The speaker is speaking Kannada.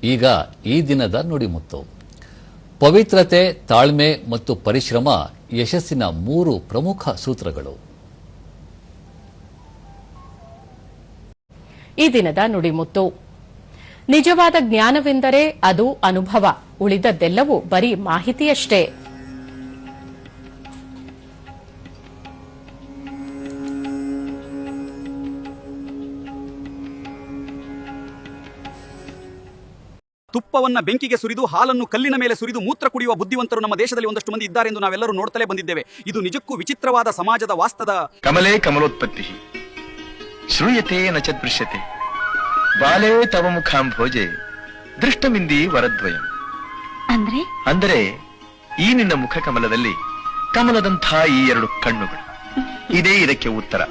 ಈಗ ಈ ದಿನದ ನುಡಿಮುತ್ತು. ಪವಿತ್ರತೆ, ತಾಳ್ಮೆ ಮತ್ತು ಪರಿಶ್ರಮ ಯಶಸ್ಸಿನ 3 ಪ್ರಮುಖ ಸೂತ್ರಗಳು. ಈ ದಿನದ ನುಡಿಮುತ್ತು. ನಿಜವಾದ ಜ್ಞಾನವೆಂದರೆ ಅದು ಅನುಭವ, ಉಳಿದದ್ದೆಲ್ಲವೂ ಬರೀ ಮಾಹಿತಿಯಷ್ಟೇ. ತುಪ್ಪವನ್ನ ಬೆಂಕಿಗೆ ಸುರಿದು ಹಾಲನ್ನು ಕಲ್ಲಿನ ಮೇಲೆ ಸುರಿದು ಮೂತ್ರ ಕುಡಿಯುವ ಬುದ್ಧಿವಂತರು ನಮ್ಮ ದೇಶದಲ್ಲಿ ಒಂದಷ್ಟು ಮಂದಿ ಇದ್ದಾರೆ ಎಂದು ನಾವೆಲ್ಲರೂ ನೋಡ್ತಲೇ ಬಂದಿದ್ದೇವೆ. ಇದು ನಿಜಕ್ಕೂ ವಿಚಿತ್ರವಾದ ಸಮಾಜದ ವಾಸ್ತದ. ಕಮಲೇ ಕಮಲೋತ್ಪತ್ತಿ ಶ್ರೂಯತೆ ನಚತ್ ದೃಶ್ಯತೆ ಬಾಲೇ ತವ ಮುಖಾಂಭೋಜೆ ದೃಷ್ಟಮಿಂದಿ ವರದ್ವಯಂ. ಅಂದರೆ ಈ ನಿನ್ನ ಮುಖ ಕಮಲದಲ್ಲಿ ಕಮಲದಂಥ ಈ 2 ಕಣ್ಣುಗಳು. ಇದೇ ಇದಕ್ಕೆ ಉತ್ತರ.